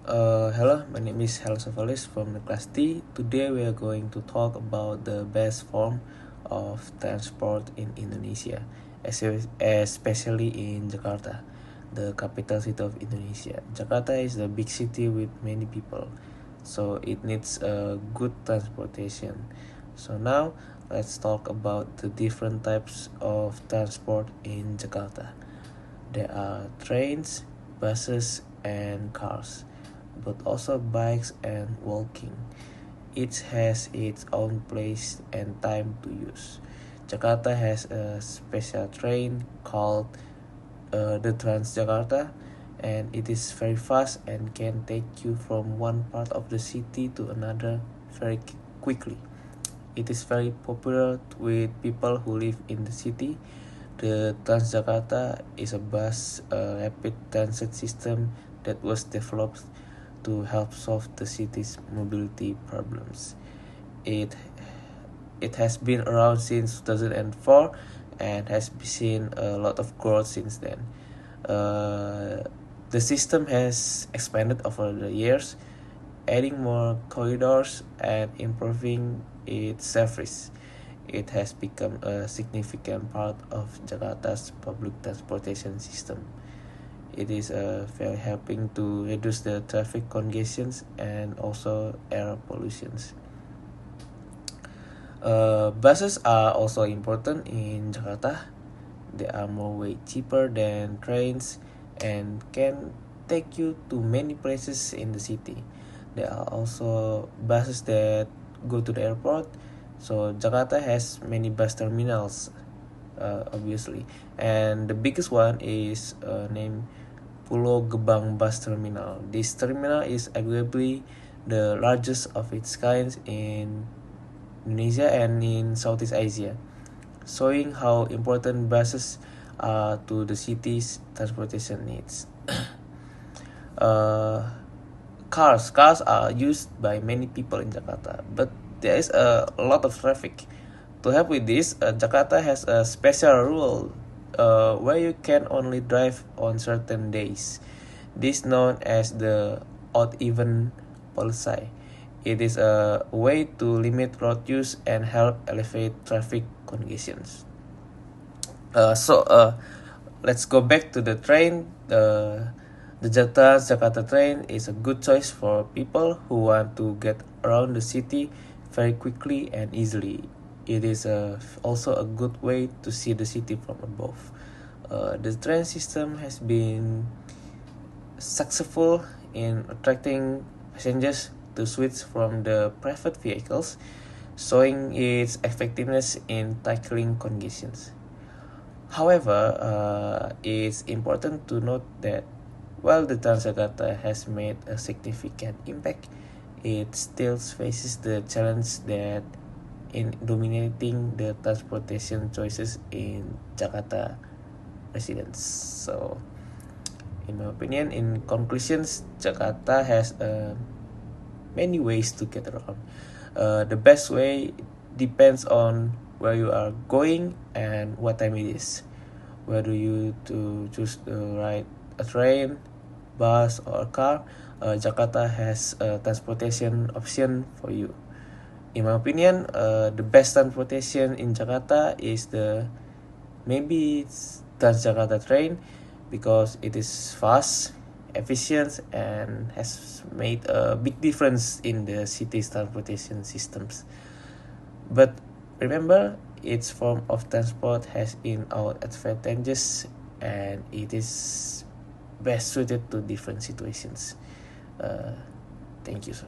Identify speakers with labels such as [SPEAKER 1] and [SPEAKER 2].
[SPEAKER 1] Hello, my name is Hel Sofalis from the class T. Today we are going to talk about the best form of transport in Indonesia, especially in Jakarta, the capital city of Indonesia. Jakarta is a big city with many people, so it needs a good transportation. So now let's talk about the different types of transport in Jakarta. There are trains, buses, and cars, but also bikes and walking. Each has its own place and time to use. Jakarta has a special train called the Transjakarta, and it is very fast and can take you from one part of the city to another very quickly. It is very popular with people who live in the city. The Transjakarta is a bus rapid transit system that was developed to help solve the city's mobility problems. It it has been around since 2004 and has seen a lot of growth since then. The system has expanded over the years, adding more corridors and improving its service. It has become a significant part of Jakarta's public transportation system. It is very helping to reduce the traffic congestions and also air pollutions. Buses are also important in Jakarta. They are more way cheaper than trains and can take you to many places in the city. There are also buses that go to the airport. So Jakarta has many bus terminals, obviously, and the biggest one is named Pulau Gebang Bus Terminal. This terminal is arguably the largest of its kind in Indonesia and in Southeast Asia, showing how important buses are to the city's transportation needs. uh, cars are used by many people in Jakarta, but there is a lot of traffic. To help with this, Jakarta has a special rule where you can only drive on certain days. This known as the odd even policy. It is a way to limit road use and help elevate traffic congestions. Let's go back to the train. The Jakarta train is a good choice for people who want to get around the city very quickly and easily. It is also a good way to see the city from above. The train system has been successful in attracting passengers to switch from the private vehicles, showing its effectiveness in tackling congestions. However, it's important to note that while the Transjakarta has made a significant impact, it still faces the challenge that in dominating the transportation choices in Jakarta residents. So, in my opinion, in conclusions, Jakarta has many ways to get around. The best way depends on where you are going and what time it is. Whether you to choose to ride a train, bus, or a car, Jakarta has a transportation option for you. In my opinion, the best transportation in Jakarta is maybe it's Transjakarta train because it is fast, efficient, and has made a big difference in the city's transportation systems. But remember, each form of transport has its own advantages and it is best suited to different situations. Uh, Thank you, sir.